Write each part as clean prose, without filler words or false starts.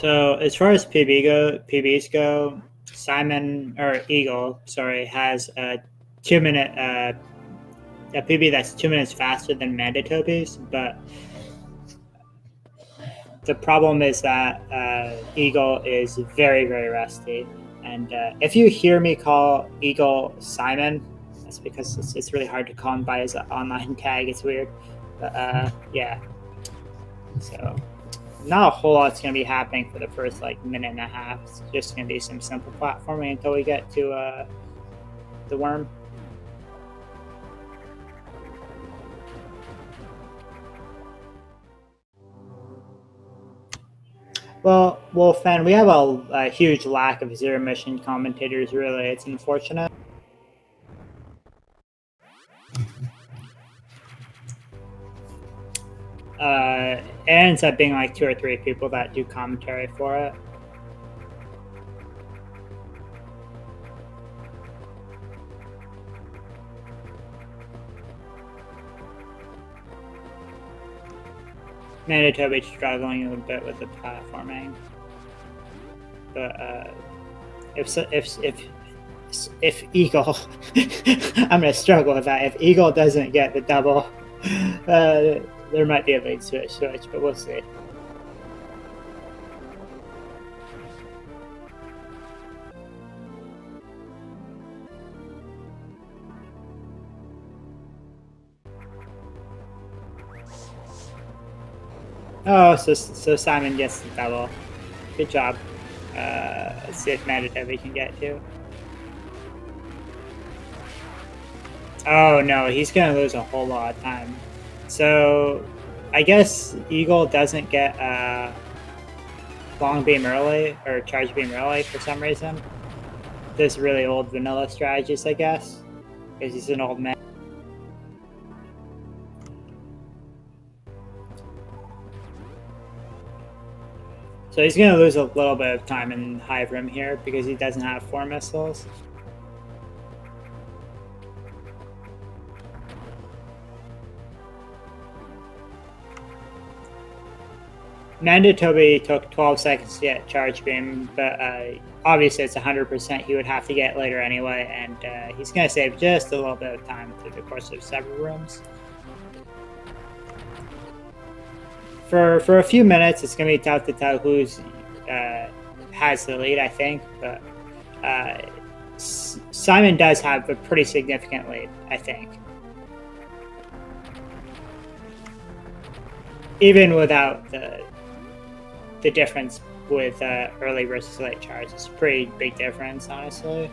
So as far as PBs go, Eagle, sorry, has a 2 minute a PB that's 2 minutes faster than Mandatoby's, but the problem is that Eagle is very, very rusty. And if you hear me call Eagle Simon, that's because it's really hard to call him by his online tag. It's weird. But yeah. So not a whole lot's going to be happening for the first like minute and a half. It's just going to be some simple platforming until we get to the worm. Well, Wolfman, we have a huge lack of zero mission commentators, really. It's unfortunate. It ends up being like 2 or 3 people that do commentary for it. Mandatoby struggling a little bit with the platforming, but if Eagle, I'm gonna struggle with that. If Eagle doesn't get the double, there might be a lead switch, but we'll see. Oh, so Simon gets the double. Good job. Let's see if Mandatoby can get to. Oh no, he's gonna lose a whole lot of time. So I guess Eagle doesn't get long beam early or charge beam early for some reason. This really old vanilla strategist, I guess, because he's an old man. So he's going to lose a little bit of time in Hive Room here because he doesn't have 4 missiles. Mandatoby took 12 seconds to get charge beam, but obviously it's 100% he would have to get later anyway, and he's going to save just a little bit of time through the course of several rooms. For a few minutes, it's going to be tough to tell who's has the lead, I think, but Simon does have a pretty significant lead, I think. Even without the difference with early versus late charge, it's a pretty big difference, honestly,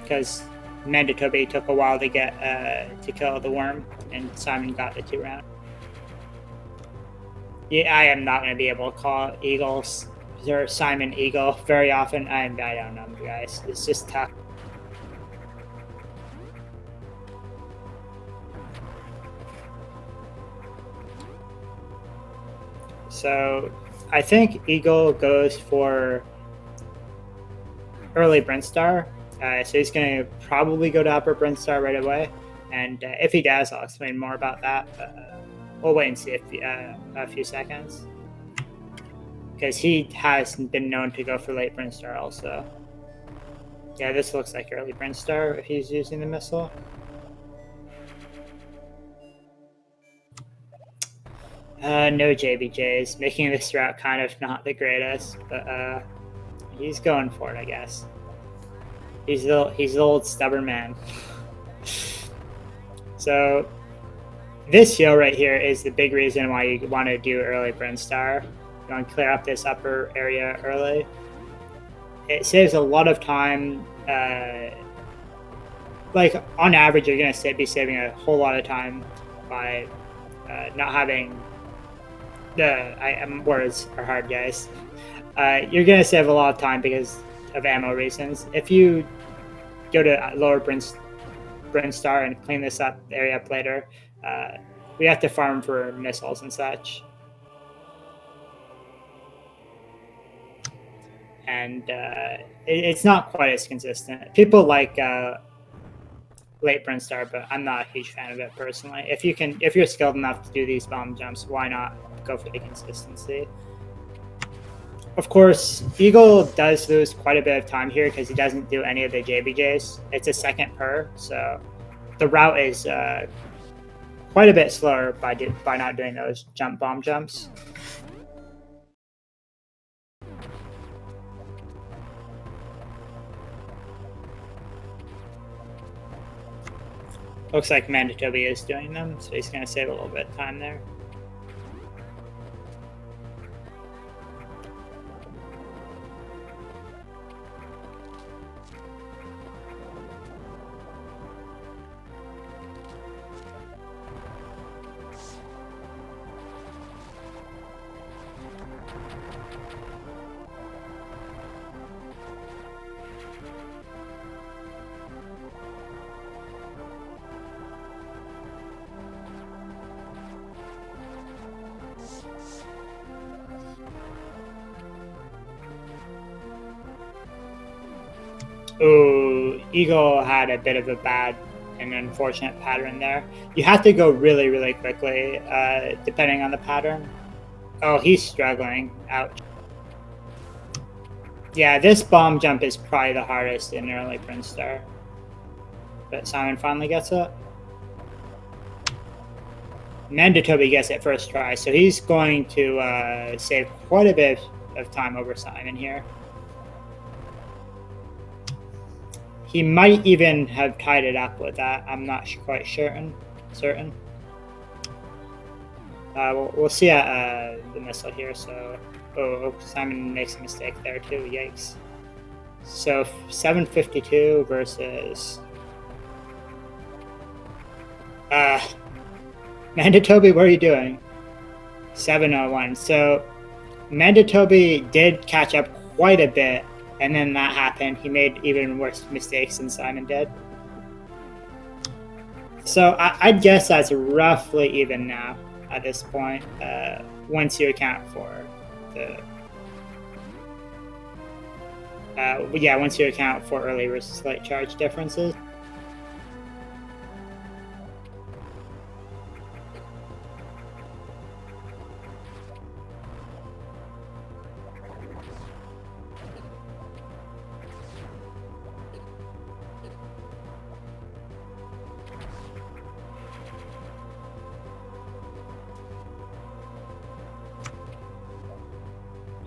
because Mandatoby took a while to get to kill the worm, and Simon got the 2 round. Yeah, I am not going to be able to call Eagles or Simon Eagle very often. I don't know, guys. It's just tough. So I think Eagle goes for early Brinstar. So he's going to probably go to upper Brinstar right away. And if he does, I'll explain more about that. We'll wait and see a few seconds. Because he has been known to go for late Brinstar also. Yeah, this looks like early Brinstar if he's using the missile. No JBJs, making this route kind of not the greatest, but he's going for it, I guess. He's the old stubborn man. So this hill right here is the big reason why you want to do early Brinstar. You want to clear up this upper area early. It saves a lot of time. Like on average, you're going to be saving a whole lot of time by not having words are hard, guys. You're going to save a lot of time because of ammo reasons. If you go to lower Brinstar and clean this area up later, we have to farm for missiles and such. And it's not quite as consistent. People like late Brinstar, but I'm not a huge fan of it personally. If you're skilled enough to do these bomb jumps, why not go for the consistency? Of course, Eagle does lose quite a bit of time here because he doesn't do any of the JBJs. It's a second per, so the route is quite a bit slower by not doing those jump bomb jumps. Looks like Mandatoby is doing them, so he's going to save a little bit of time there. Ooh, Eagle had a bit of a bad and unfortunate pattern there. You have to go really, really quickly, depending on the pattern. Oh, he's struggling. Ouch. Yeah, this bomb jump is probably the hardest in early Prince Star. But Simon finally gets it. Mandatoby gets it first try, so he's going to save quite a bit of time over Simon here. He might even have tied it up with that. I'm not quite certain. We'll see at the missile here. So, oh, Simon makes a mistake there too. Yikes. So 752 versus Mandatoby. What are you doing? 701. So Mandatoby did catch up quite a bit. And then that happened. He made even worse mistakes than Simon did. So I'd guess that's roughly even now at this point, once you account for the... once you account for early versus late charge differences.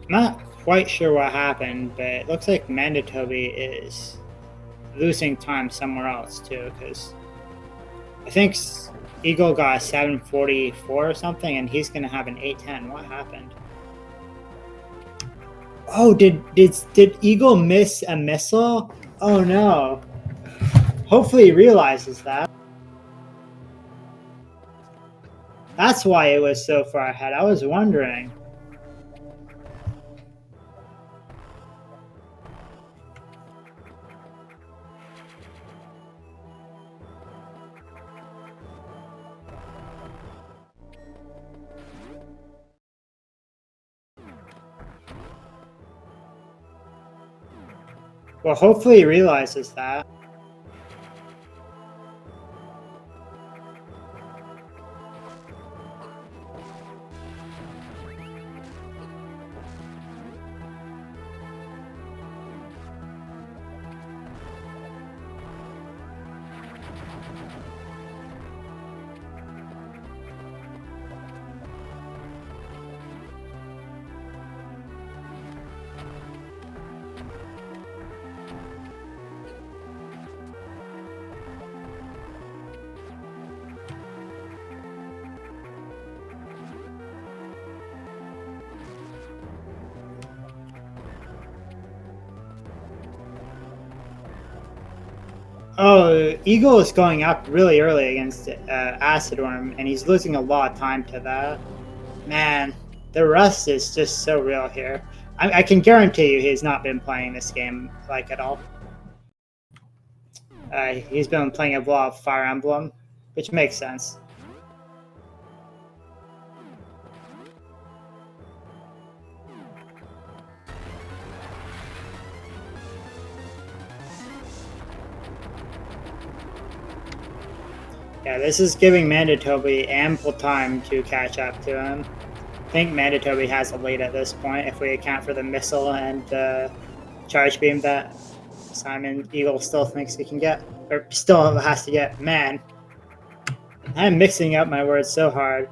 Not quite sure what happened, but it looks like Mandatoby is losing time somewhere else too, because I think Eagle got a 744 or something, and he's going to have an 810. What happened? Oh, did Eagle miss a missile? Oh no. Hopefully he realizes that. That's why it was so far ahead. I was wondering. Well, hopefully he realizes that. Oh, Eagle is going up really early against Acid Worm, and he's losing a lot of time to that. Man, the rust is just so real here. I can guarantee you he's not been playing this game like at all. He's been playing a lot of Fire Emblem, which makes sense. Yeah, this is giving Mandatoby ample time to catch up to him. think Mandatoby has a lead at this point if we account for the missile and charge beam that Simon Eagle still thinks he can get, or still has to get. Man, I'm mixing up my words so hard.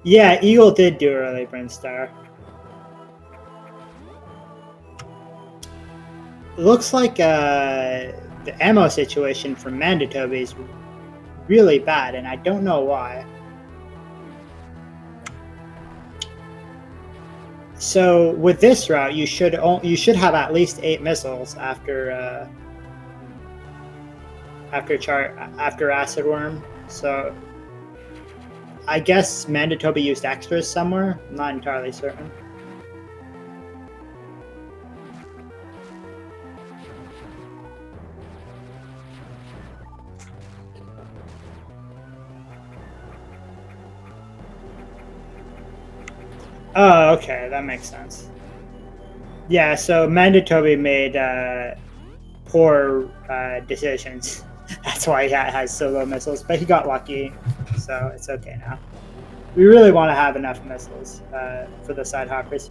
Yeah, Eagle did do early Brinstar. It looks like the ammo situation for Mandatoby is really bad, and I don't know why. So with this route, you should have at least 8 missiles after Acid Worm. So I guess Mandatoby used extras somewhere. I'm not entirely certain. Oh, okay, that makes sense. Yeah, so Mandatoby made poor decisions. That's why he has so low missiles, but he got lucky, so it's okay now. We really want to have enough missiles for the side hoppers.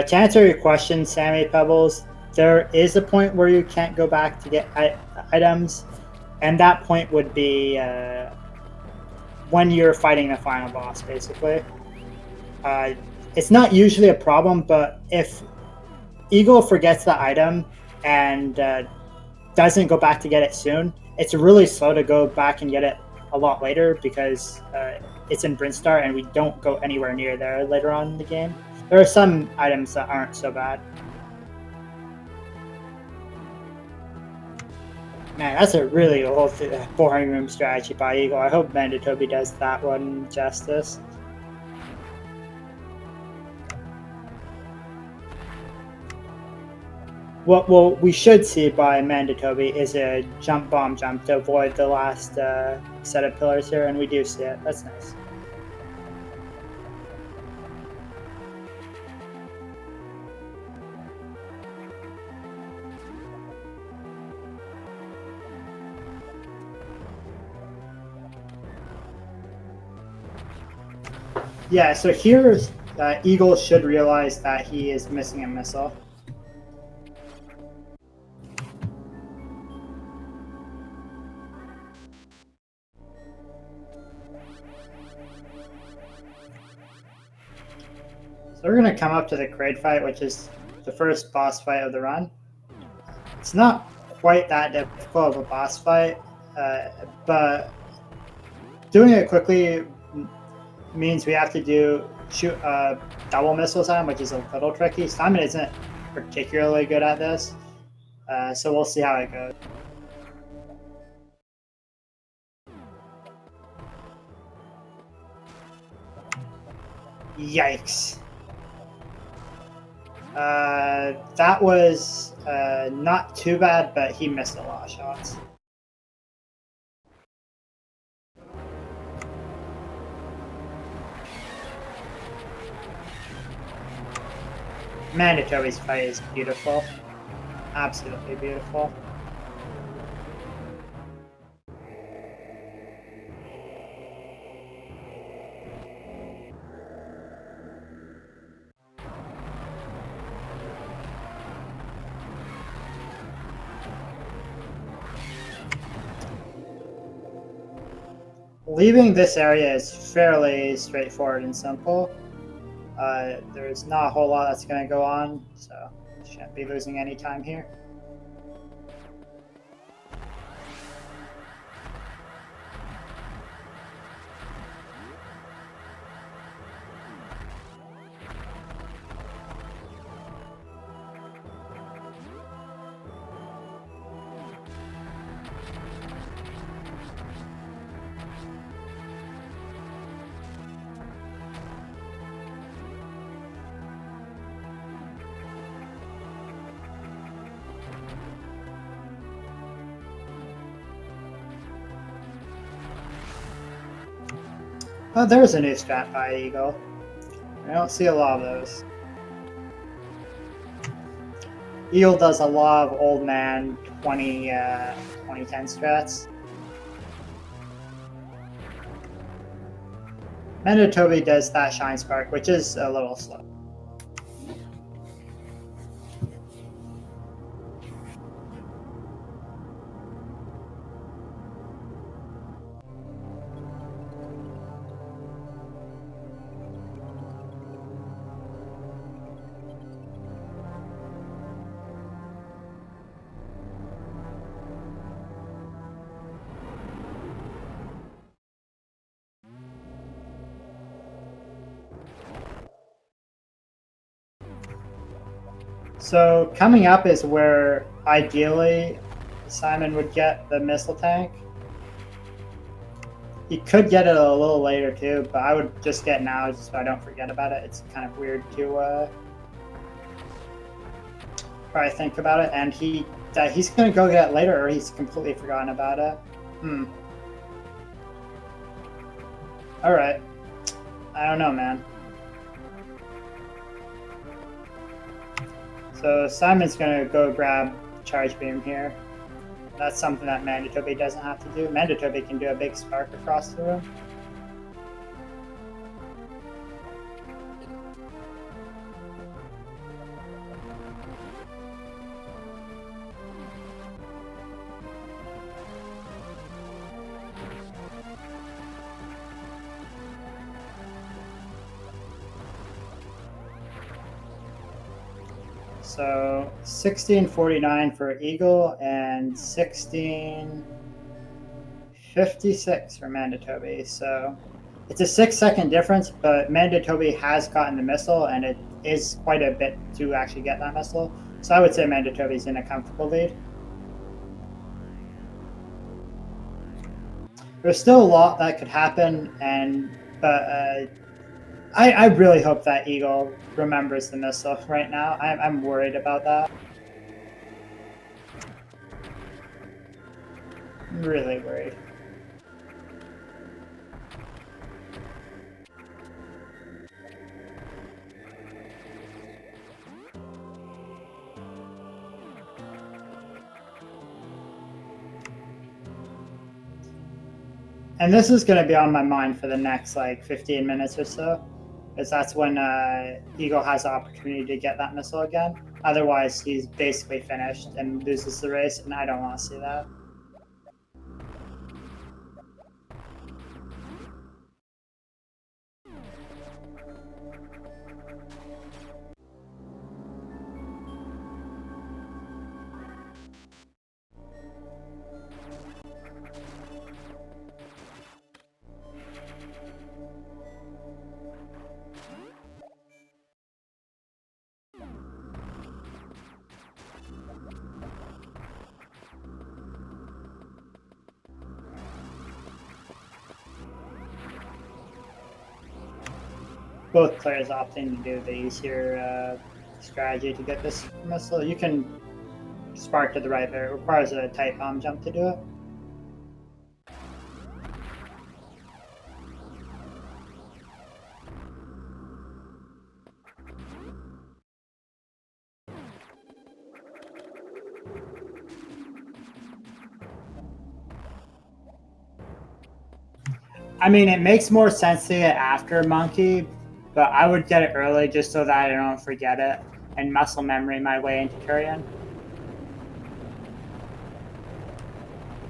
To answer your question, Sammy Pebbles, there is a point where you can't go back to get items, and that point would be when you're fighting the final boss, basically. It's not usually a problem, but if Eagle forgets the item and doesn't go back to get it soon, it's really slow to go back and get it a lot later because it's in Brinstar and we don't go anywhere near there later on in the game. There are some items that aren't so bad. Man, that's a really old boring room strategy by Eagle. I hope Mandatoby does that one justice. What we should see by Mandatoby is a jump bomb jump to avoid the last set of pillars here, and we do see it. That's nice. Yeah, so here Eagle should realize that he is missing a missile. So we're going to come up to the grade fight, which is the first boss fight of the run. It's not quite that difficult of a boss fight, but doing it quickly means we have to shoot double missiles at him, which is a little tricky. Simon isn't particularly good at this, so we'll see how it goes. Yikes. That was not too bad, but he missed a lot of shots. Mandatoby's fight is beautiful. Absolutely beautiful. Leaving this area is fairly straightforward and simple. There's not a whole lot that's going to go on, so shouldn't be losing any time here. Oh, there's a new strat by Eagle. I don't see a lot of those. Eagle does a lot of old man 2010 strats. Mandatoby does that Shine Spark, which is a little slow. So coming up is where ideally Simon would get the missile tank. He could get it a little later too, but I would just get now just so I don't forget about it. It's kind of weird to probably think about it. And he's gonna go get it later, or he's completely forgotten about it. All right. I don't know, man. So Simon's gonna go grab Charge Beam here. That's something that Mandatoby doesn't have to do. Mandatoby can do a big spark across the room. So 1649 for Eagle and 1656 for Mandatoby. So it's a 6-second difference, but Mandatoby has gotten the missile, and it is quite a bit to actually get that missile. So I would say Mandatoby's in a comfortable lead. There's still a lot that could happen, but I really hope that Eagle remembers the missile right now. I'm worried about that. I'm really worried. And this is going to be on my mind for the next like 15 minutes or so, because that's when Eagle has the opportunity to get that missile again. Otherwise, he's basically finished and loses the race, and I don't want to see that. Both players opting to do the easier strategy to get this missile. You can spark to the right, but it requires a tight bomb jump to do it. I mean, it makes more sense to get after Monkey, but I would get it early just so that I don't forget it and muscle memory my way into Turian.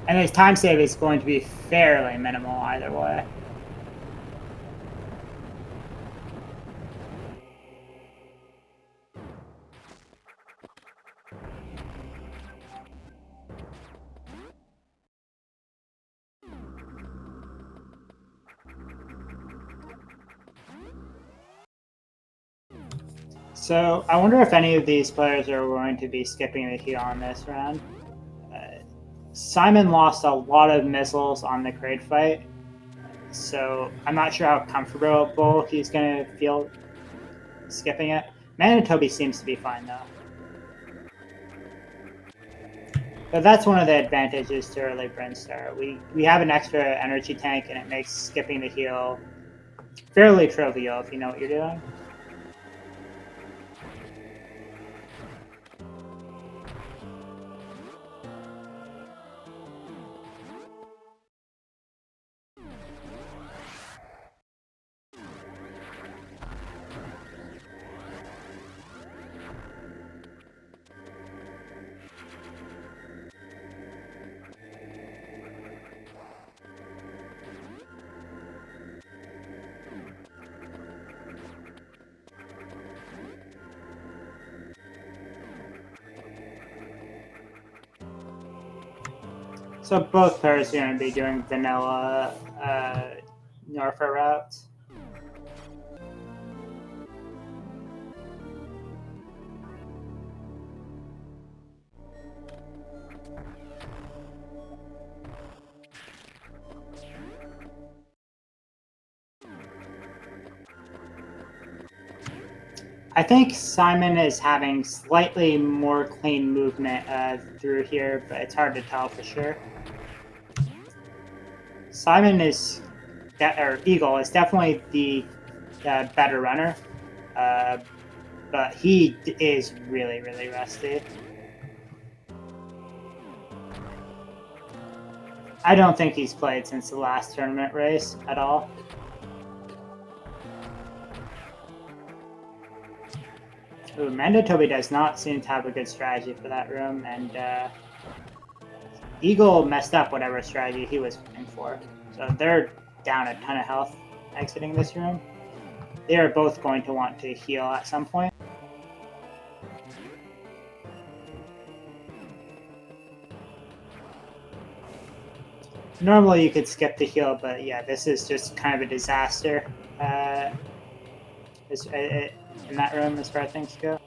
And his time save is going to be fairly minimal either way. So I wonder if any of these players are going to be skipping the heal on this round. Simon lost a lot of missiles on the crate fight, so I'm not sure how comfortable he's going to feel skipping it. Mandatoby seems to be fine though. But that's one of the advantages to early Brinstar. We have an extra energy tank, and it makes skipping the heal fairly trivial if you know what you're doing. So both players are going to be doing vanilla Norfa routes. I think Simon is having slightly more clean movement through here, but it's hard to tell for sure. Simon is, or Eagle is definitely the better runner, but he is really, really rusty. I don't think he's played since the last tournament race at all. Ooh, Mandatoby does not seem to have a good strategy for that room, and Eagle messed up whatever strategy he was going for. So they're down a ton of health exiting this room. They are both going to want to heal at some point. Normally you could skip the heal, but yeah, this is just kind of a disaster in that room as far as things go.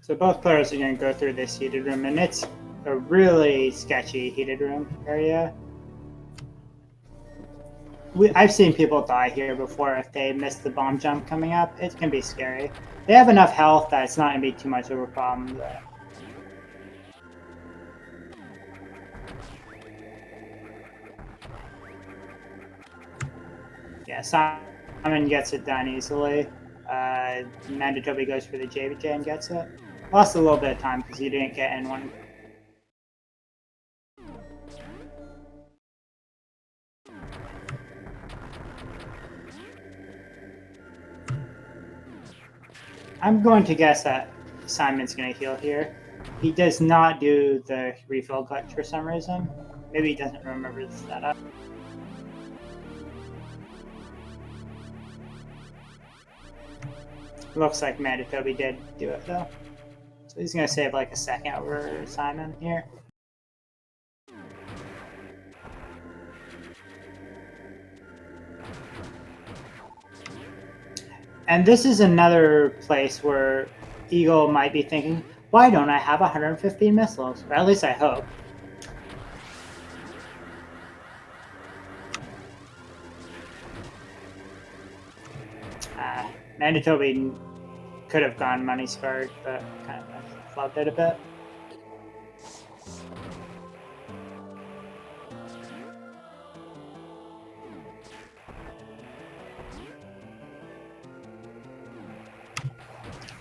So both players are going to go through this heated room, and it's a really sketchy heated room area. I've seen people die here before if they miss the bomb jump coming up. It can be scary. They have enough health that it's not going to be too much of a problem. Yeah, Simon gets it done easily. Mandatoby goes for the JBJ and gets it. Lost a little bit of time because he didn't get in one. I'm going to guess that Simon's going to heal here. He does not do the refill clutch for some reason. Maybe he doesn't remember the setup. Looks like Mandatoby did do it though. So he's going to save like a second over Simon here. And this is another place where Eagle might be thinking, why don't I have 115 missiles? Or at least I hope. Mandatoby could have gone money scarred, but kind of flubbed it a bit.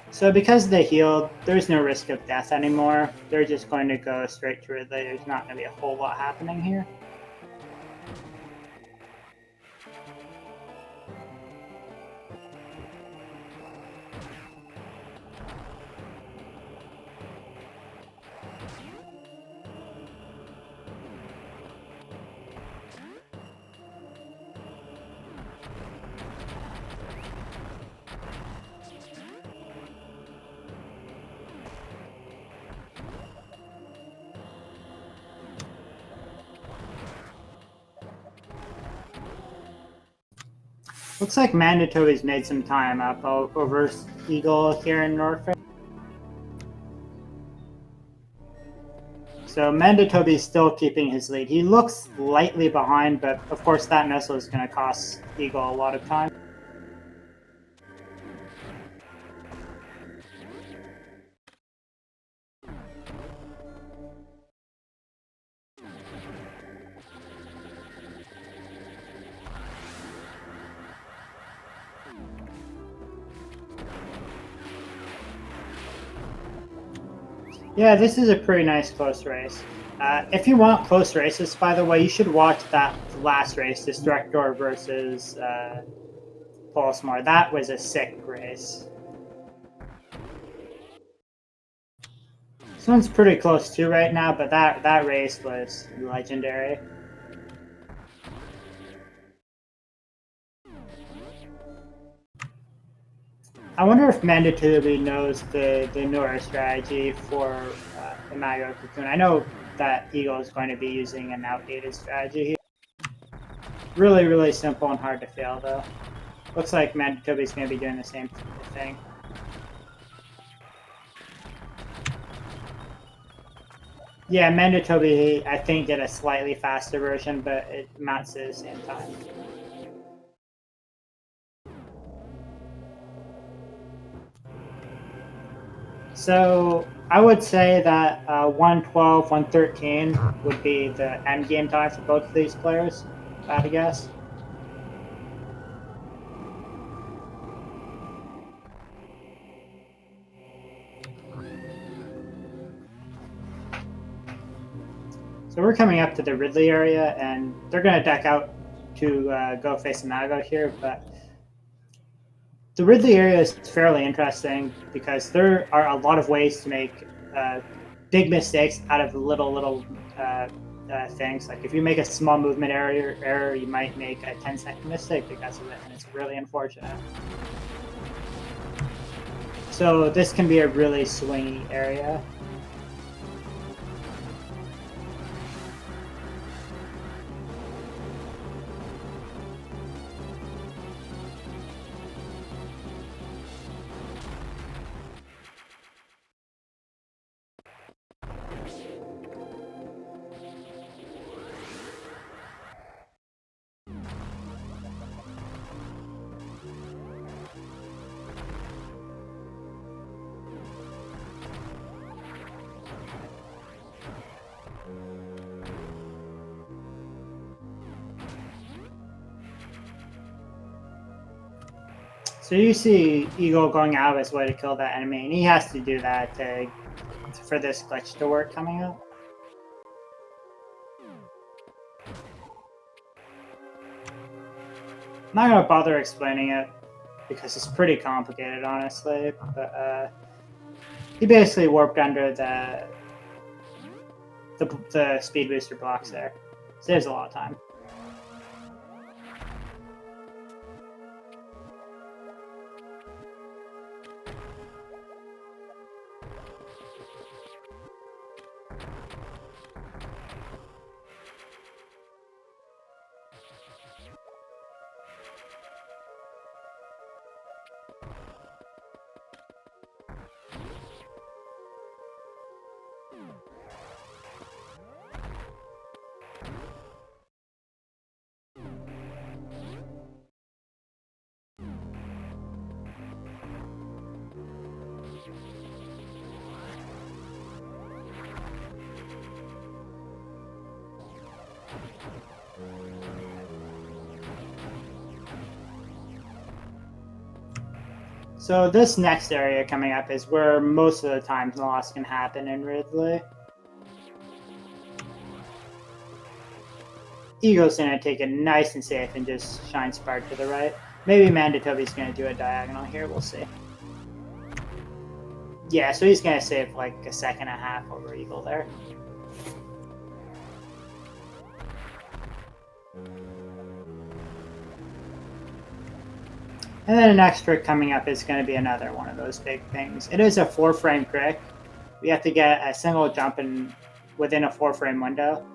So because they healed, there's no risk of death anymore. They're just going to go straight to it. There's not going to be a whole lot happening here. Looks like Mandatoby's made some time up over Eagle here in Norfolk. So Mandatoby's still keeping his lead. He looks slightly behind, but of course that missile is going to cost Eagle a lot of time. Yeah, this is a pretty nice close race. If you want close races, by the way, you should watch that last race, Destructor versus Pulsemore. That was a sick race. This one's pretty close too right now, but that race was legendary. I wonder if Mandatoby knows the newer strategy for Imago Cocoon. I know that Eagle is going to be using an outdated strategy here. Really, really simple and hard to fail, though. Looks like Mandatoby's going to be doing the same thing. Yeah, Mandatoby, I think, did a slightly faster version, but it amounts to the same time. So I would say that 112, 113 would be the end game time for both of these players, if I had to guess. So we're coming up to the Ridley area, and they're going to deck out to go face Imago here, but the Ridley area is fairly interesting because there are a lot of ways to make big mistakes out of little things. Like if you make a small movement error, you might make a 10-second mistake because of it, and it's really unfortunate. So this can be a really swingy area. So you see Eagle going out of his way to kill that enemy, and he has to do that for this glitch to work coming up. I'm not gonna bother explaining it because it's pretty complicated, honestly. But he basically warped under the speed booster blocks there. Saves a lot of time. So this next area coming up is where most of the time the loss can happen in Ridley. Eagle's going to take it nice and safe and just shine Spark to the right. Maybe Mandatoby's going to do a diagonal here, we'll see. Yeah, so he's going to save like a second and a half over Eagle there. And then the next trick coming up is going to be another one of those big things. It is a 4-frame trick. We have to get a single jump within a 4-frame window.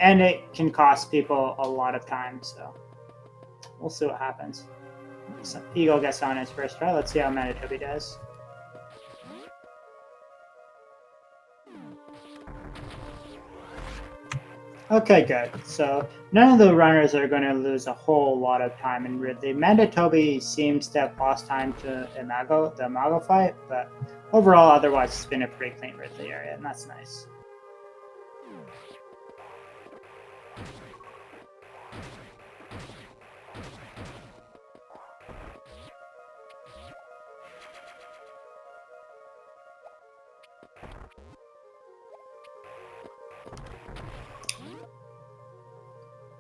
And it can cost people a lot of time, so we'll see what happens. So Eagle gets on his first try. Let's see how Mandatoby does. Okay, good. So none of the runners are going to lose a whole lot of time in Ridley. Mandatoby seems to have lost time to the Imago fight, but overall, otherwise, it's been a pretty clean Ridley area, and that's nice.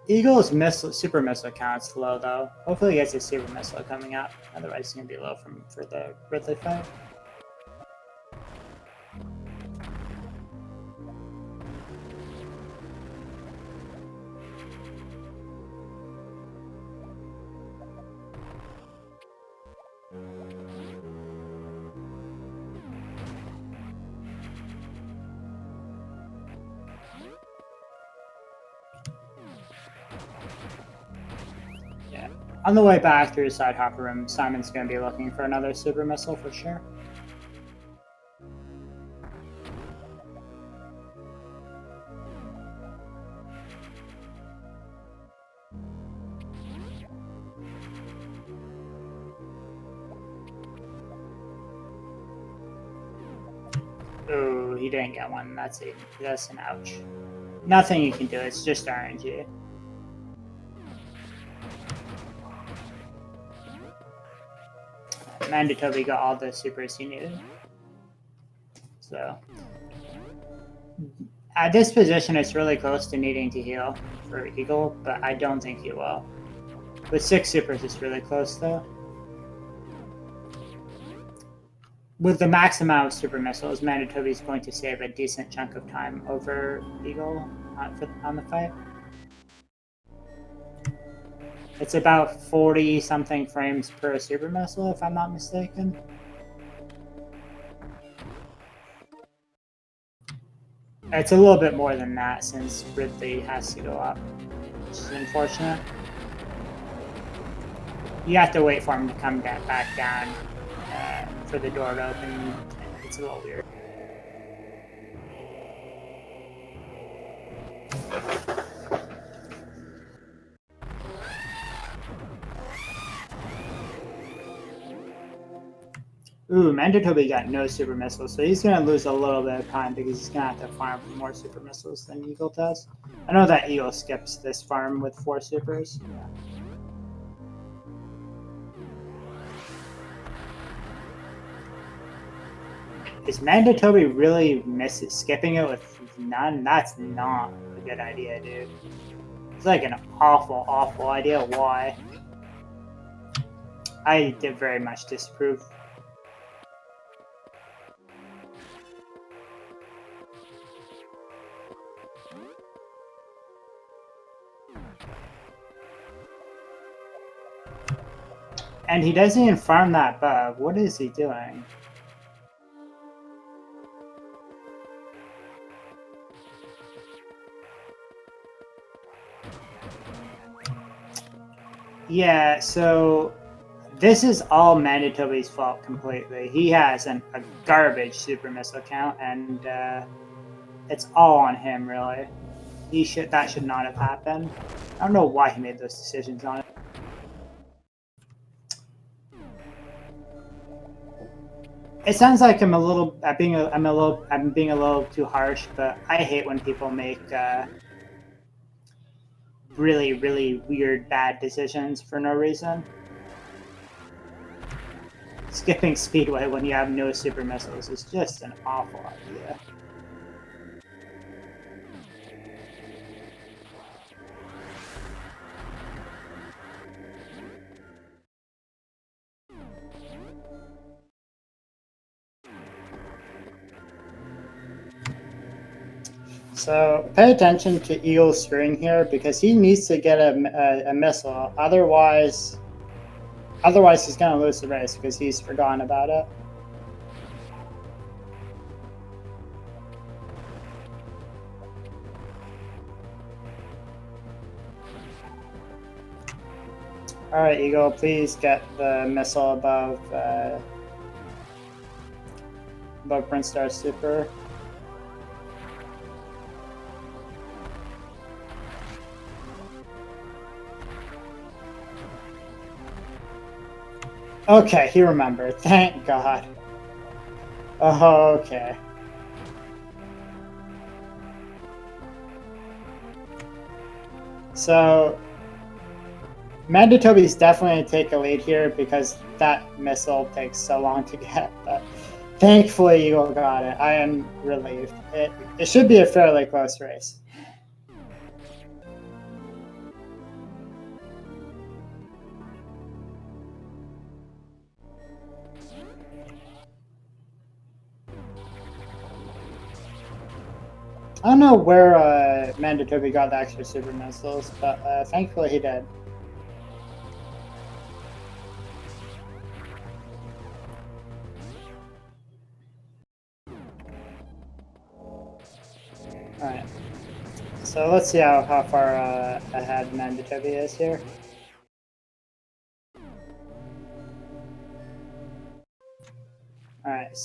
Eagle's super missile count's low though. Hopefully he gets a super missile coming up. Otherwise it's gonna be low for the Ridley fight. On the way back through the side hopper room, Simon's going to be looking for another super missile for sure. Ooh, he didn't get one. That's an ouch. Nothing you can do. It's just RNG. Mandatoby got all the supers he needed. So at this position, it's really close to needing to heal for Eagle, but I don't think he will. With 6 supers, it's really close though. With the max amount of super missiles, Mandatoby is going to save a decent chunk of time over Eagle on the fight. It's about 40-something frames per super missile, if I'm not mistaken. It's a little bit more than that since Ridley has to go up, which is unfortunate. You have to wait for him to come back down for the door to open. It's a little weird. Ooh, Mandatoby got no super missiles, so he's going to lose a little bit of time because he's going to have to farm for more super missiles than Eagle does. I know that Eagle skips this farm with 4 supers. Yeah. Is Mandatoby really skipping it with none? That's not a good idea, dude. It's like an awful, awful idea. Why? I did very much disapprove. And he doesn't even farm that bug. What is he doing? Yeah, so this is all Mandatoby's fault completely. He has a garbage super missile count, and it's all on him, really. That should not have happened. I don't know why he made those decisions on it. It sounds like I'm being a little too harsh, but I hate when people make really, really weird, bad decisions for no reason. Skipping Speedway when you have no super missiles is just an awful idea. So pay attention to Eagle's string here because he needs to get a missile. Otherwise he's going to lose the race because he's forgotten about it. All right, Eagle, please get the missile above Prince Star Super. Okay, he remembered. Thank God. Oh, okay. So Mandatoby's definitely going to take a lead here because that missile takes so long to get, but thankfully Eagle got it. I am relieved. It should be a fairly close race. I don't know where Mandatoby got the extra super missiles, but thankfully he did. Alright. So let's see how far ahead Mandatoby is here. Alright,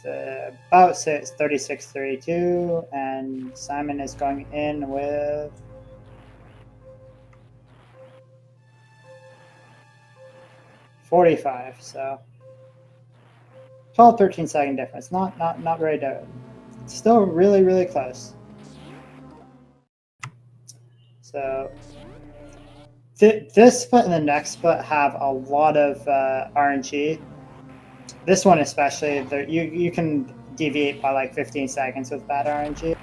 about 36-32, and Simon is going in with 45, so 12-13 second difference. Not very different. Still really close. So this split and the next split have a lot of RNG. This one especially, you can deviate by like 15 seconds with bad RNG.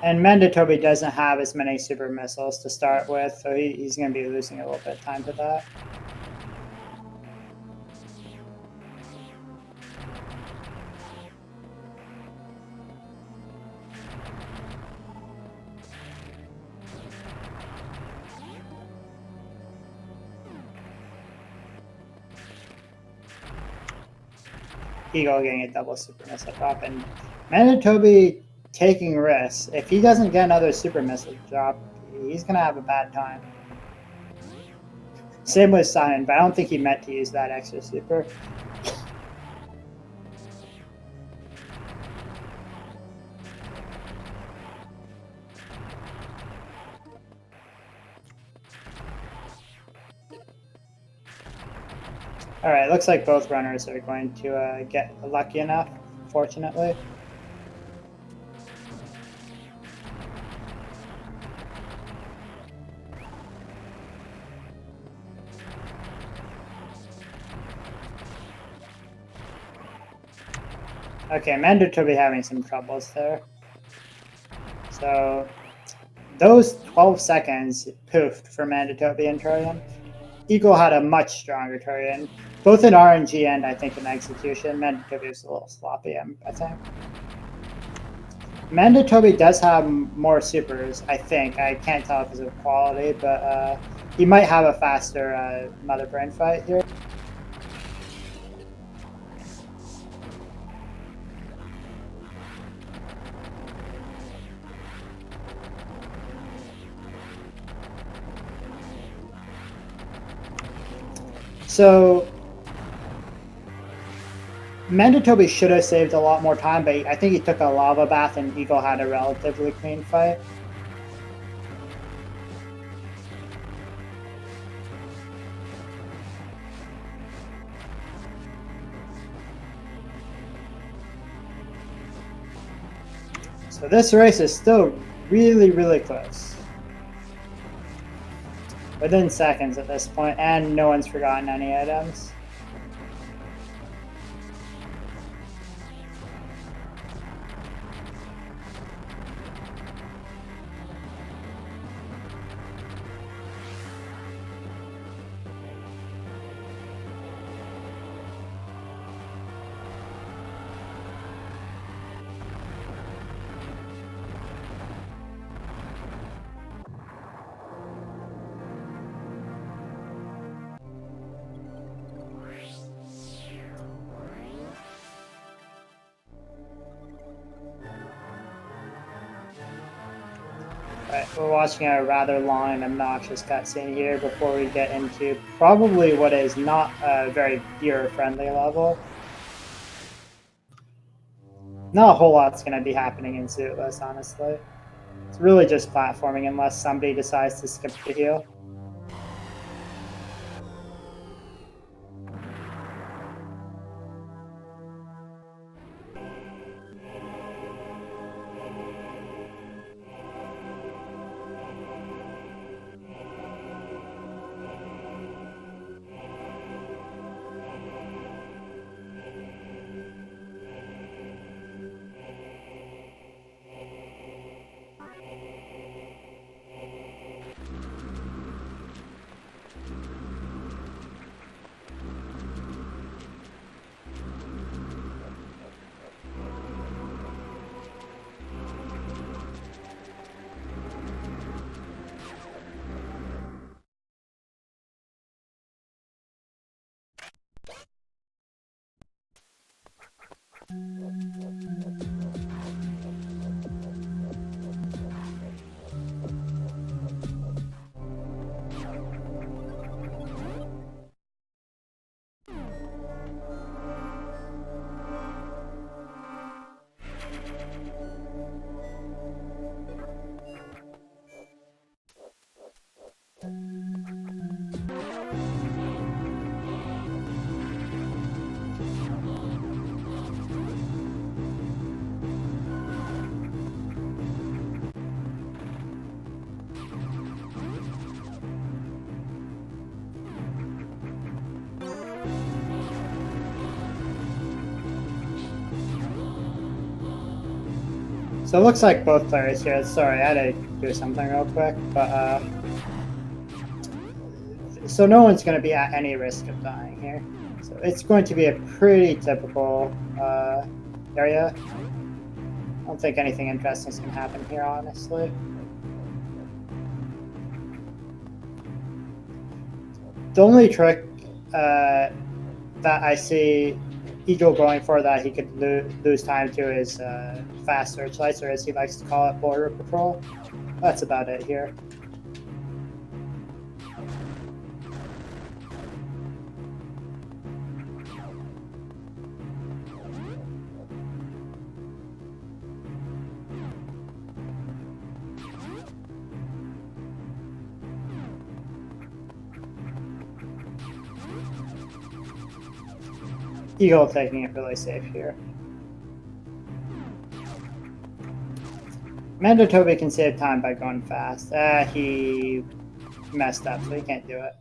And Mandatoby doesn't have as many super missiles to start with, so he's going to be losing a little bit of time to that. Eagle getting a double super missile drop, and Mandatoby taking risks. If he doesn't get another super missile drop, he's going to have a bad time. Same with Simon, but I don't think he meant to use that extra super. Alright, looks like both runners are going to get lucky enough, fortunately. Okay, Mandatoby having some troubles there. So those 12 seconds poofed for Mandatoby and Turian. Eagle had a much stronger Turian, both in RNG and I think in execution. Mandatoby was a little sloppy, I think. Mandatoby does have more supers, I think. I can't tell because of quality, but he might have a faster Mother Brain fight here. So Mandatoby should have saved a lot more time, but I think he took a lava bath and Eagle had a relatively clean fight. So this race is still really close. Within seconds at this point, and no one's forgotten any items. Right, we're watching a rather long and obnoxious cutscene here before we get into probably what is not a very viewer-friendly level. Not a whole lot's going to be happening in Zootless, honestly. It's really just platforming unless somebody decides to skip the heal. So it looks like both players here. Sorry, I had to do something real quick, but so no one's going to be at any risk of dying here. So it's going to be a pretty typical area. I don't think anything interesting is going to happen here, honestly. The only trick that I see Eagle going for that he could lose time to is fast searchlights, or as he likes to call it, border patrol. That's about it here. Eagle taking it really safe here. Mandatoby can save time by going fast. He messed up, so he can't do it.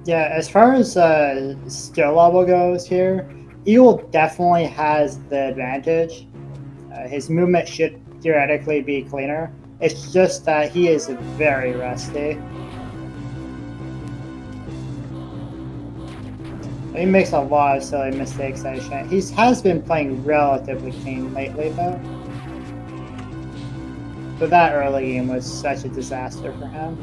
Yeah, as far as skill level goes here, Eagle definitely has the advantage. His movement should theoretically be cleaner. It's just that he is very rusty. He makes a lot of silly mistakes that he shouldn't. He has been playing relatively clean lately, though. But that early game was such a disaster for him.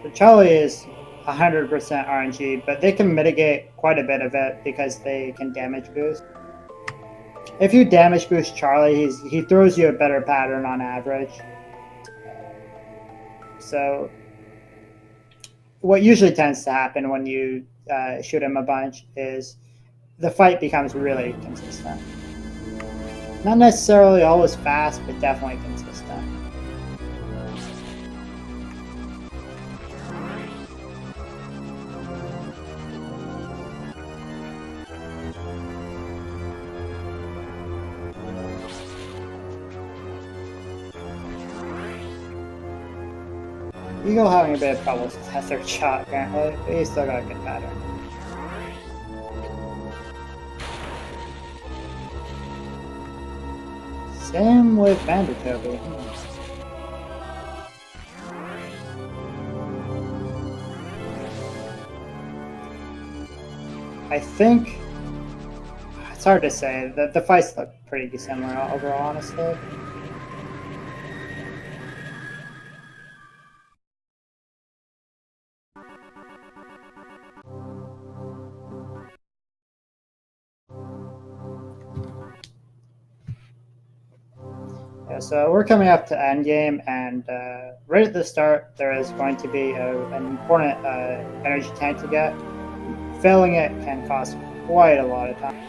So Charlie is 100% RNG, but they can mitigate quite a bit of it because they can damage boost. If you damage boost Charlie, he throws you a better pattern on average. So what usually tends to happen when you shoot him a bunch is the fight becomes really consistent. Not necessarily always fast, but definitely consistent. Eagle having a bit of trouble with that third shot, apparently, but he's still got a good pattern. Same with Mandatoby. I think it's hard to say. The fights look pretty similar overall, honestly. Yeah, so we're coming up to endgame, and right at the start, there is going to be an important energy tank to get. Failing it can cost quite a lot of time.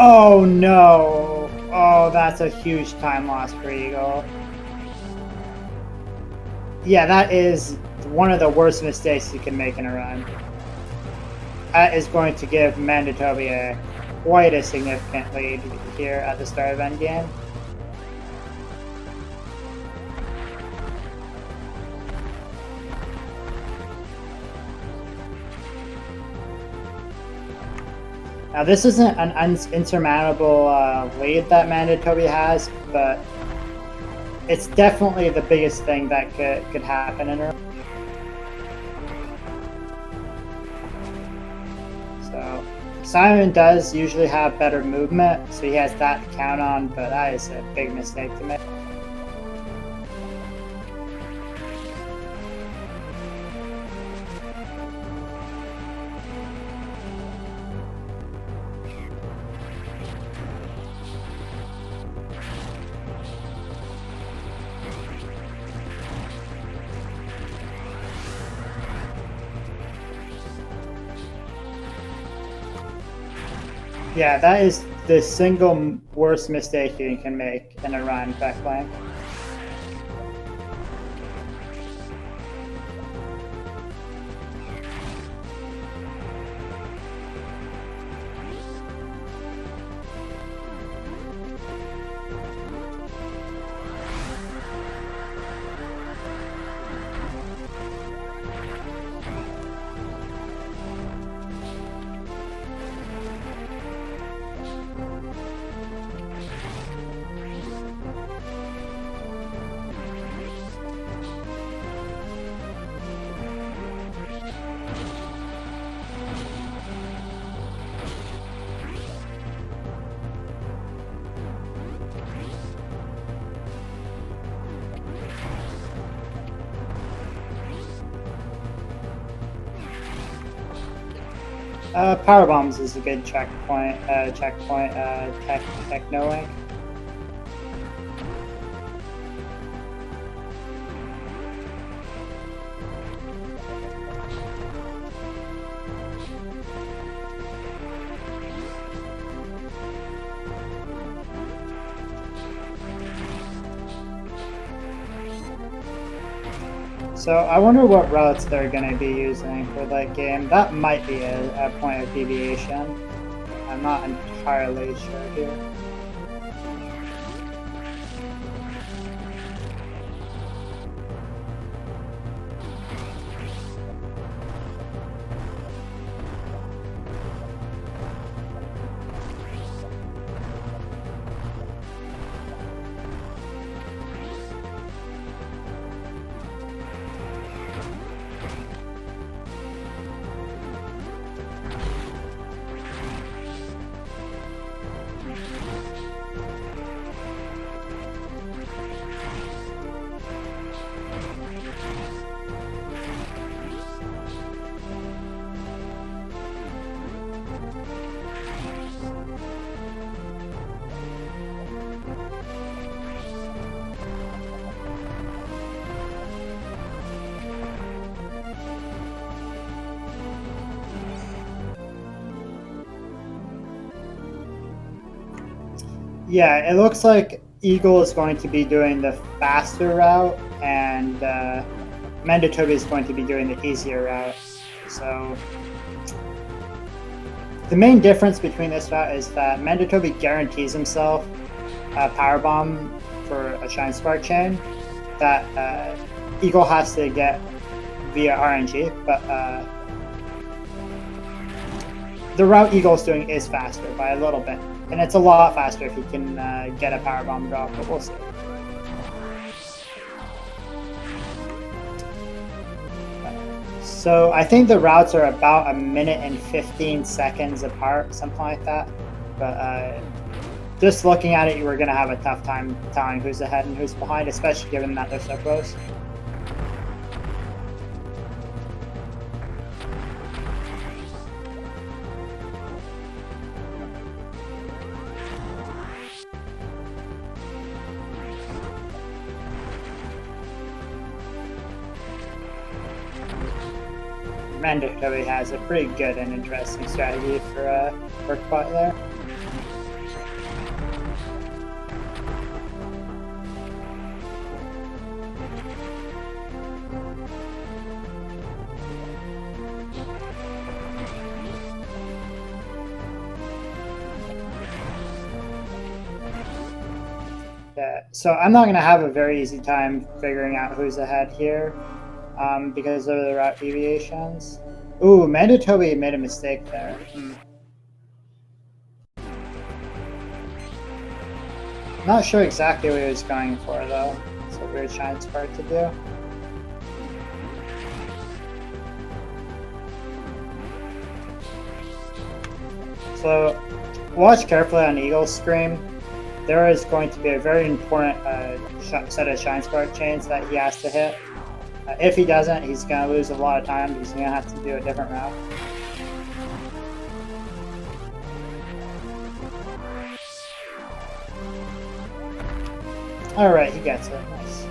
Oh no! Oh, that's a huge time loss for Eagle. Yeah, that is one of the worst mistakes you can make in a run. That is going to give Mandatoby quite a significant lead here at the start of endgame. Now, this isn't an insurmountable lead that Mandatoby has, but it's definitely the biggest thing that could happen in her. So, Simon does usually have better movement, so he has that to count on, but that is a big mistake to make. Yeah, that is the single worst mistake you can make in a run back lane. Power bombs is a good checkpoint. Techno-link. So I wonder what routes they're going to be using for that game. That might be a point of deviation. I'm not entirely sure here. Yeah, it looks like Eagle is going to be doing the faster route, and Mandatoby is going to be doing the easier route. So the main difference between this route is that Mandatoby guarantees himself a power bomb for a Shine Spark chain that Eagle has to get via RNG, but the route Eagle's doing is faster by a little bit, and it's a lot faster if he can get a power bomb drop, but we'll see. So I think the routes are about 1 minute and 15 seconds apart, something like that. But just looking at it, you were going to have a tough time telling who's ahead and who's behind, especially given that they're so close. Mandatoby has a pretty good and interesting strategy for a work bot there. Yeah, so I'm not going to have a very easy time figuring out who's ahead here. Because of the route deviations. Ooh, Mandatoby made a mistake there. Not sure exactly what he was going for though. It's a weird Shine Spark to do. So, watch carefully on Eagle's screen. There is going to be a very important set of Shine Spark chains that he has to hit. If he doesn't, he's going to lose a lot of time. He's going to have to do a different route. Alright, he gets it. Nice.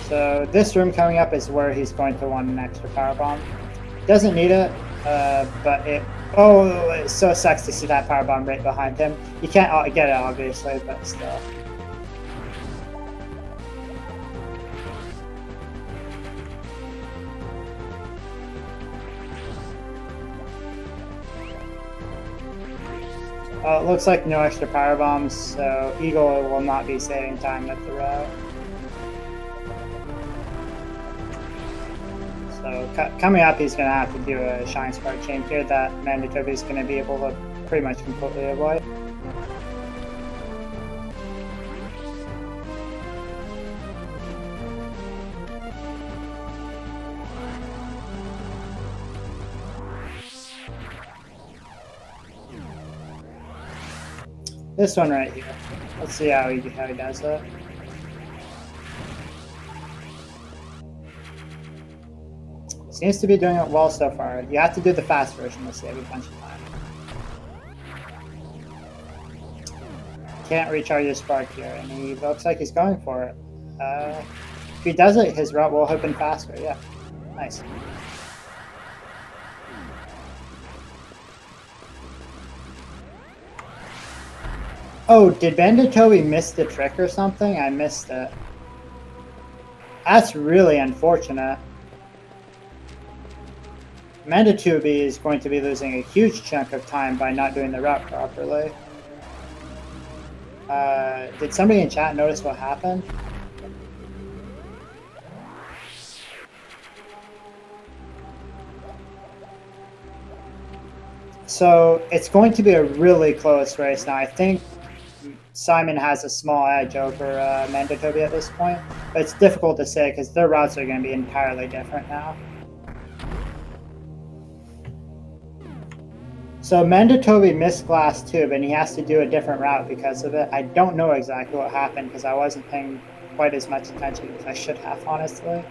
So this room coming up is where he's going to want an extra power bomb. Doesn't need it, but it... Oh, it so sucks to see that power bomb right behind him. You can't get it, obviously, but still. It looks like no extra power bombs, so Eagle will not be saving time at the route. So coming up, he's going to have to do a Shine Spark chain here that Mandatoby is going to be able to pretty much completely avoid. This one right here. Let's see how he does it. Seems to be doing it well so far. You have to do the fast version to save a bunch of time. Can't recharge his spark here, and he looks like he's going for it. If he does it, his route will open faster. Yeah, nice. Oh, did Mandatoby miss the trick or something? I missed it. That's really unfortunate. Mandatoby is going to be losing a huge chunk of time by not doing the route properly. Did somebody in chat notice what happened? So it's going to be a really close race now. I think Simon has a small edge over Mandatoby at this point, but it's difficult to say because their routes are going to be entirely different now. So Mandatoby missed glass tube, and he has to do a different route because of it. I don't know exactly what happened because I wasn't paying quite as much attention as I should have, honestly.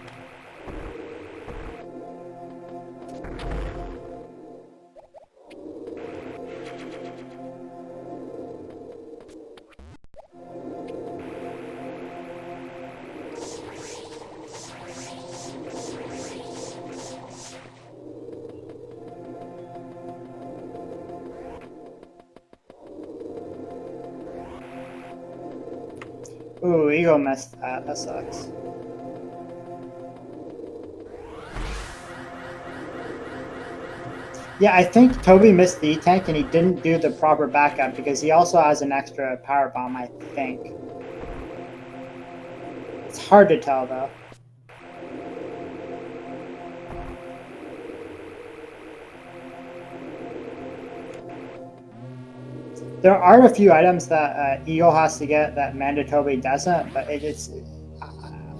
Ooh, Eagle missed that. That sucks. Yeah, I think Toby missed the E-Tank and he didn't do the proper backup because he also has an extra power bomb, I think. It's hard to tell though. There are a few items that Eagle has to get that Mandatoby doesn't, but it's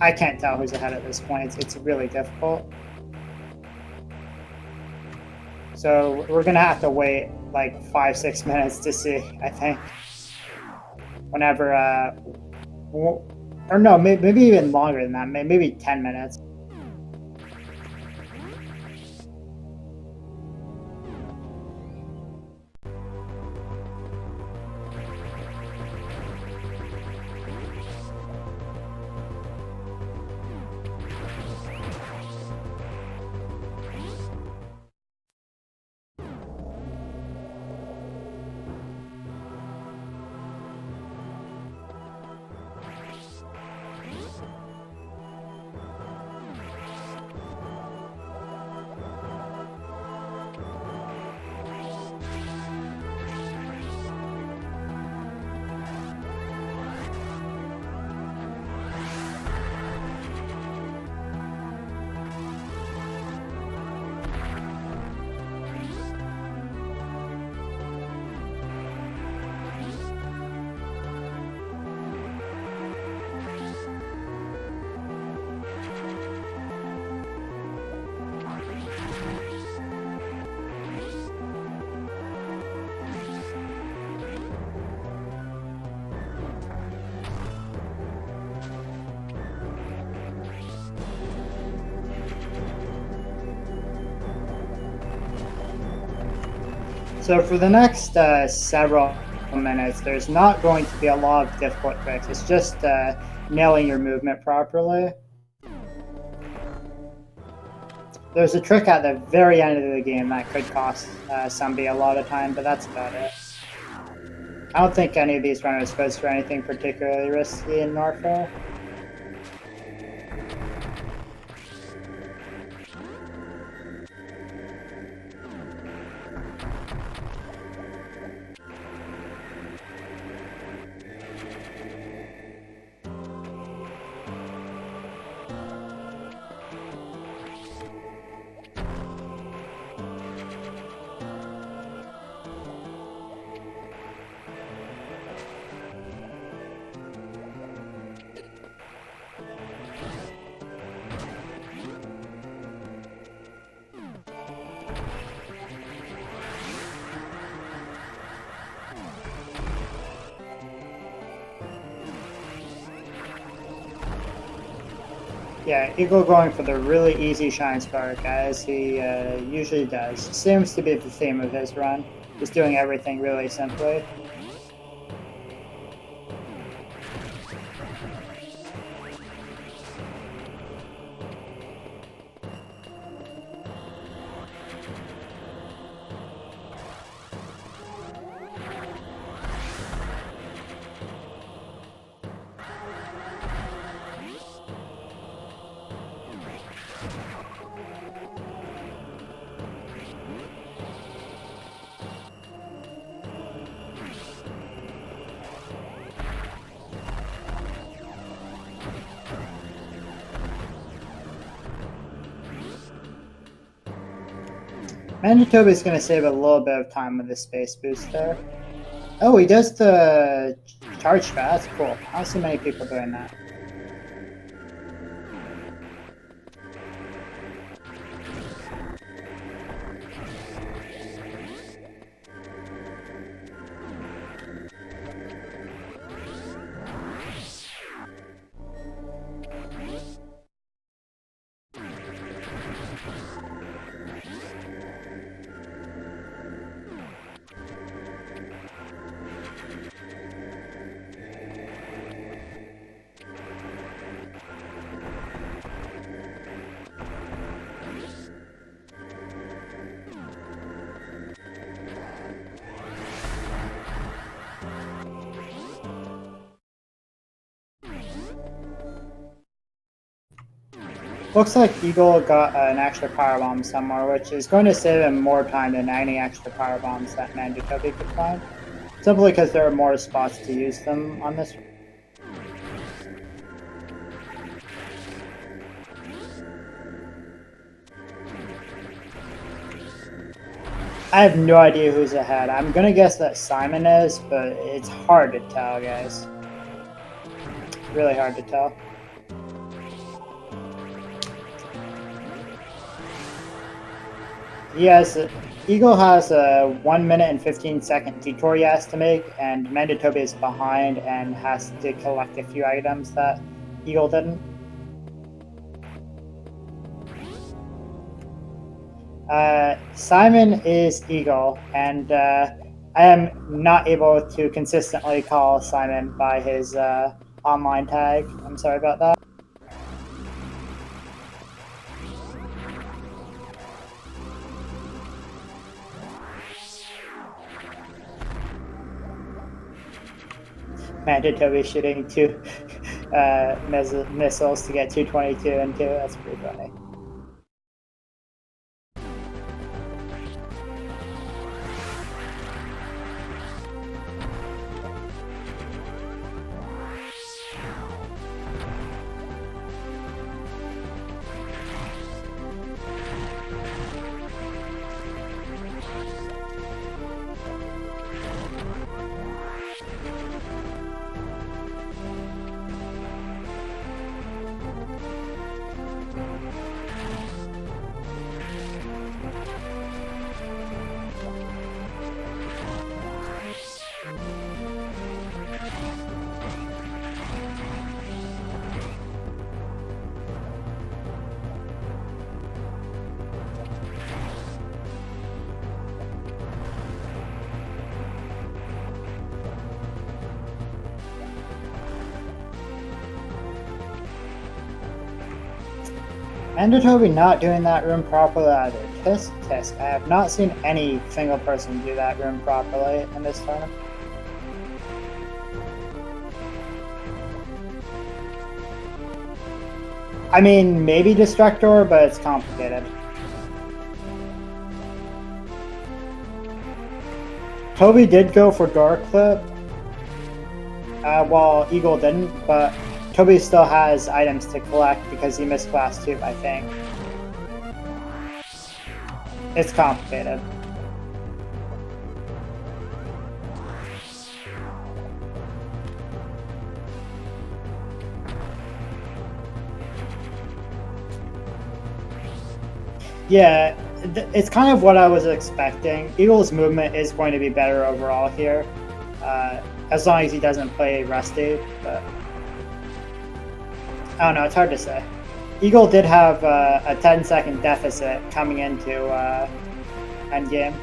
I can't tell who's ahead at this point. It's really difficult. So we're gonna have to wait like 5-6 minutes to see. I think whenever, or no, maybe even longer than that. Maybe 10 minutes. So for the next several minutes, there's not going to be a lot of difficult tricks. It's just nailing your movement properly. There's a trick at the very end of the game that could cost somebody a lot of time, but that's about it. I don't think any of these runners goes for anything particularly risky in Norfolk. Yeah, Eagle going for the really easy shine spark, as he usually does. Seems to be the theme of his run. Just doing everything really simply. Mandatoby is going to save a little bit of time with the space boost there. Oh, he does the charge fast. That's cool. I don't see many people doing that. Looks like Eagle got an extra power bomb somewhere, which is going to save him more time than any extra power bombs that Mandatoby could find. Simply because there are more spots to use them on this. I have no idea who's ahead. I'm gonna guess that Simon is, but it's hard to tell, guys. Really hard to tell. Eagle has a 1 minute and 15-second detour he has to make, and Mandatoby is behind and has to collect a few items that Eagle didn't. Simon is Eagle, and I am not able to consistently call Simon by his online tag. I'm sorry about that. Mandatoby shooting 2 missiles to get 222 and 2. That's pretty funny. Mandatoby not doing that room properly either. Tisk, tisk. I have not seen any single person do that room properly in this tournament. I mean, maybe Destructor, but it's complicated. Toby did go for door clip, while Eagle didn't, but Toby still has items to collect because he missed class 2, I think. It's complicated. Yeah, it's kind of what I was expecting. Eagle's movement is going to be better overall here, as long as he doesn't play Rusty, but I don't know, it's hard to say. Eagle did have a 10-second deficit coming into endgame.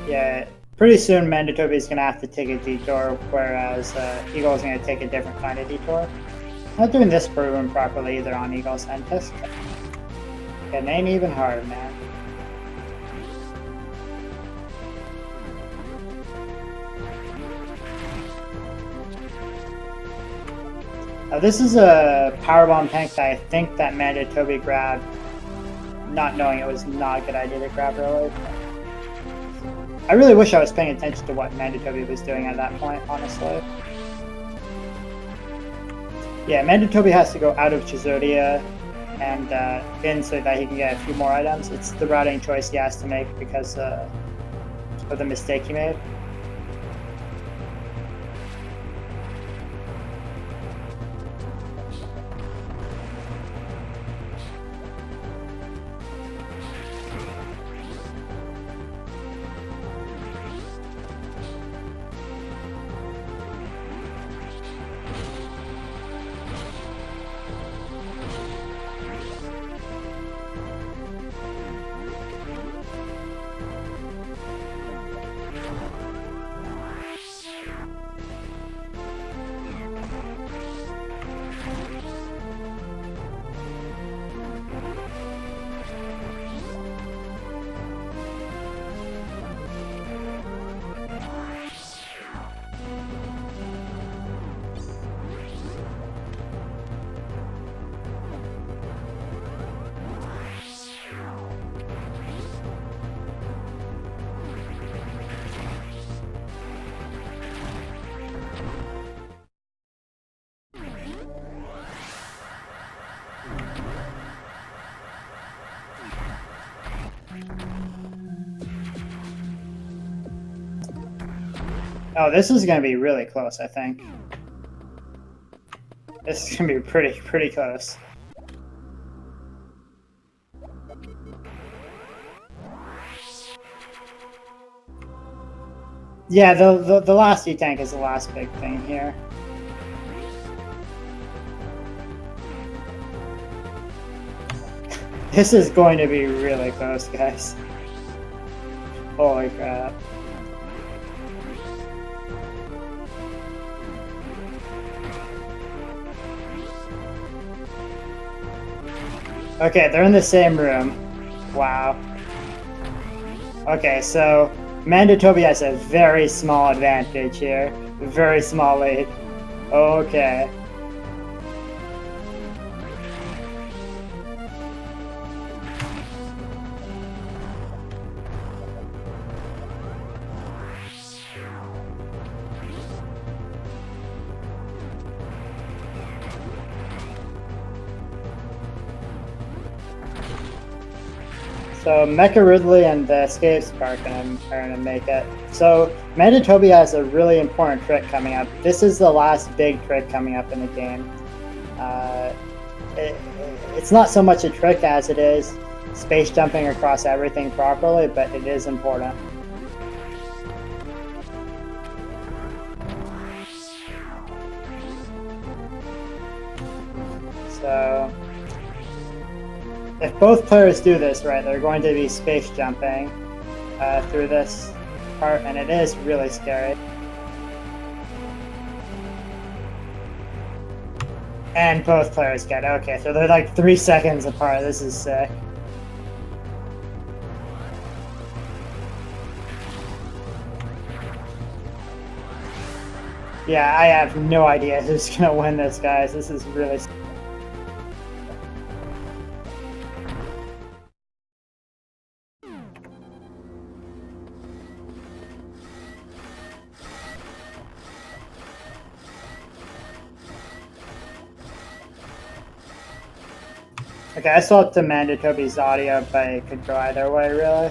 Yeah, pretty soon Mandatoby is going to have to take a detour, whereas Eagle is going to take a different kind of detour. Not doing this proven properly either on Eagle's end. It ain't even hard, man. This is a powerbomb tank that I think that Mandatoby grabbed, not knowing it was not a good idea to grab early. I really wish I was paying attention to what Mandatoby was doing at that point, honestly. Yeah, Mandatoby has to go out of Chizodia and in so that he can get a few more items. It's the routing choice he has to make because of the mistake he made. Oh, this is going to be really close, I think. This is going to be pretty close. Yeah, the last E-Tank is the last big thing here. This is going to be really close, guys. Holy crap. Okay, they're in the same room. Wow. Okay, so Mandatoby has a very small advantage here. Very small lead. Okay. So Mecha Ridley and the Escape Spark are gonna make it. So Mandatoby has a really important trick coming up. This is the last big trick coming up in the game. It's not so much a trick as it is space jumping across everything properly, but it is important. So if both players do this right, they're going to be space jumping through this part, and it is really scary. And both players get it. Okay, so they're like 3 seconds apart. This is sick. Yeah, I have no idea who's gonna win this, guys. This is really. Okay, I swapped to Mandatoby's audio, but it could go either way, really.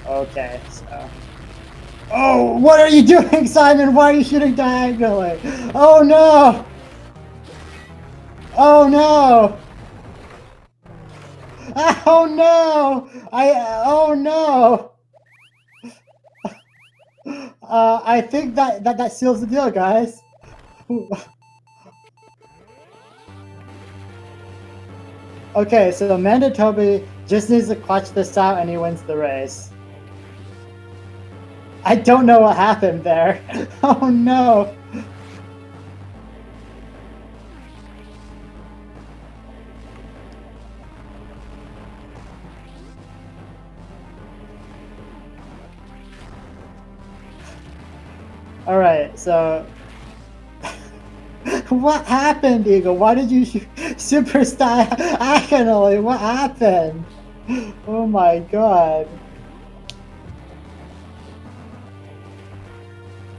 Okay, so. Oh, what are you doing, Simon? Why are you shooting diagonally? Oh no! Oh no! Oh no! Oh no! I think that seals the deal, guys. Okay, so Mandatoby just needs to clutch this out and he wins the race. I don't know what happened there. Oh no! Alright, so what happened, Eagle? Why did you shoot super diagonally? What happened? Oh my god.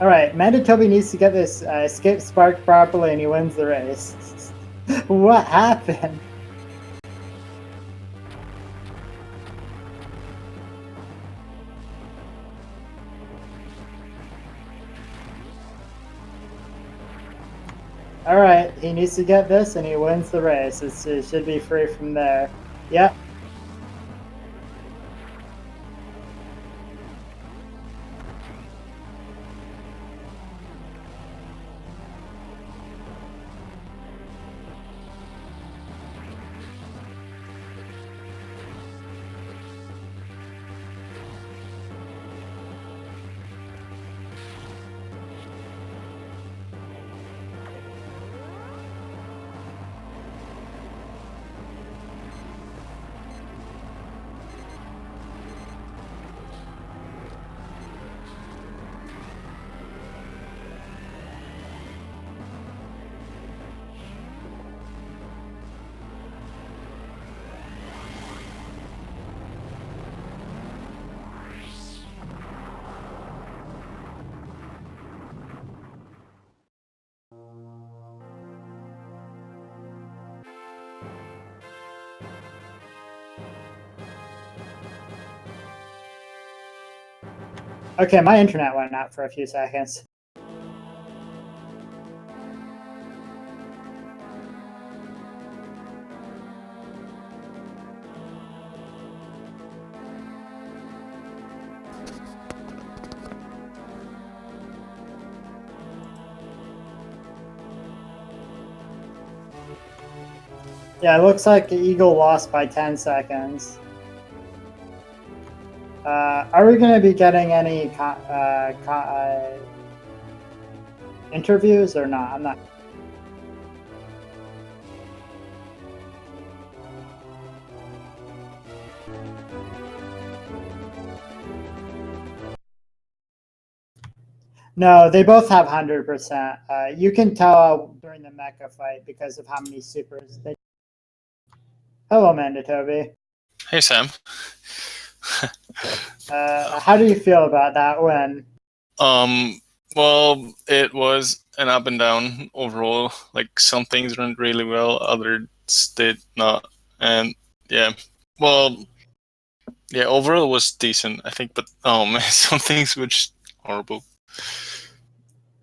Alright, Mandatoby needs to get this escape spark properly and he wins the race. What happened? Alright, he needs to get this and he wins the race. It should be free from there. Yep. Okay, my internet went out for a few seconds. Yeah, it looks like Eagle lost by 10 seconds. Are we going to be getting any interviews or not? I'm not. No, they both have 100%. You can tell during the mecha fight because of how many supers they. Hello, Mandatoby. Hey, Sam. How do you feel about that win? Well, it was an up and down overall. Like, some things went really well, others did not. And yeah, well, yeah, overall it was decent, I think. But some things were just horrible.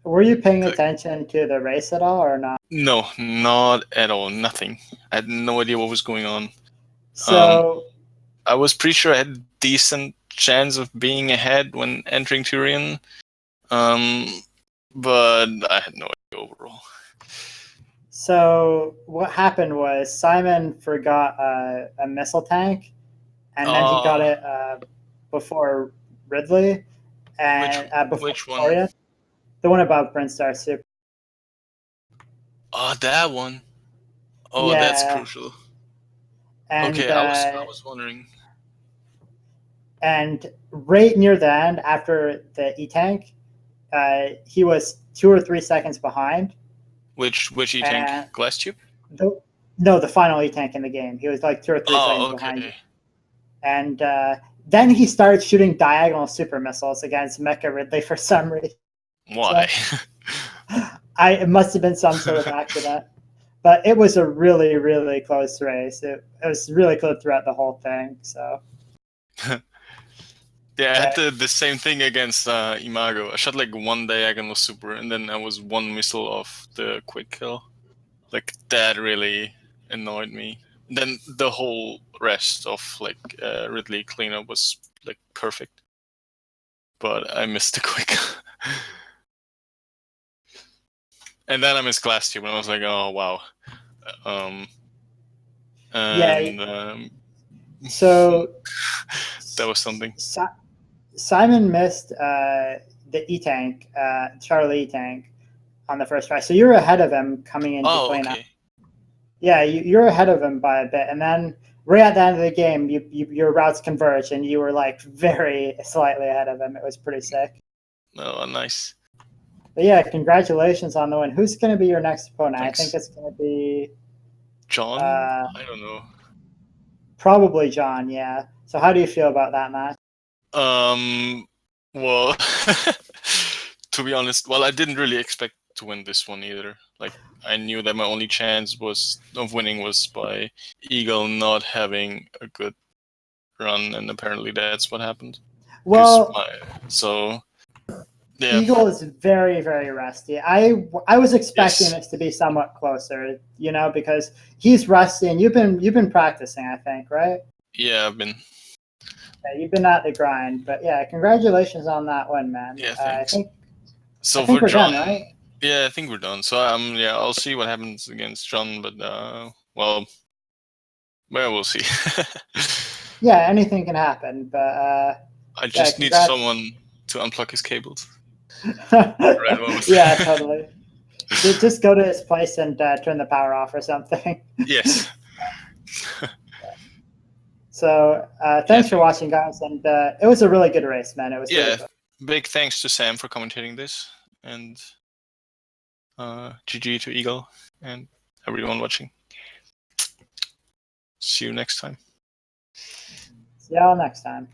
Were you paying attention to the race at all or not? No, not at all. Nothing. I had no idea what was going on. So I was pretty sure I had a decent chance of being ahead when entering Turin. But I had no idea overall. So what happened was Simon forgot a missile tank, and then he got it before Ridley and before which one? Victoria, the one above Prince Star Super. Oh, that one. Oh, Yeah. that's crucial. And, okay, I was wondering. And right near the end, after the E tank, he was 2 or 3 seconds behind. Which E tank? Glass tube? No, the final E tank in the game. He was like 2 or 3 seconds behind. And then he started shooting diagonal super missiles against Mecha Ridley for some reason. Why? So, it must have been some sort of accident. But it was a really, really close race. It was really close throughout the whole thing. So. Yeah, I had the same thing against Imago. I shot like one diagonal super, and then I was one missile off the quick kill. Like, that really annoyed me. Then the whole rest of like Ridley cleanup was like perfect, but I missed the quick. And then I missed glass tube, and I was like, oh wow. So that was something. Simon missed the E tank, Charlie E tank, on the first try. So you were ahead of him coming into cleanup. Okay. Yeah, you're ahead of him by a bit, and then right at the end of the game, your routes converged, and you were like very slightly ahead of him. It was pretty sick. Oh, nice. But yeah, congratulations on the win. Who's going to be your next opponent? Thanks. I think it's going to be John. I don't know. Probably John. Yeah. So how do you feel about that match? Well, to be honest, I didn't really expect to win this one either. Like, I knew that my only chance of winning was by Eagle not having a good run, and apparently that's what happened. Well, yeah. Eagle is very, very rusty. I was expecting this to be somewhat closer, because he's rusty, and you've been practicing, I think, right? Yeah, I've been. Yeah, you've been at the grind, but yeah, congratulations on that one, man. Yeah, thanks. I think we're John, done, right? Yeah, I think we're done. So I'll see what happens against John, but we'll see. Yeah, anything can happen, but I just need someone to unplug his cables. Yeah, totally. Just go to his place and turn the power off or something. Yes. So thanks for watching, guys, and it was a really good race, man. It was really good. Big thanks to Sam for commentating this, and GG to Eagle and everyone watching. See you next time. See y'all next time.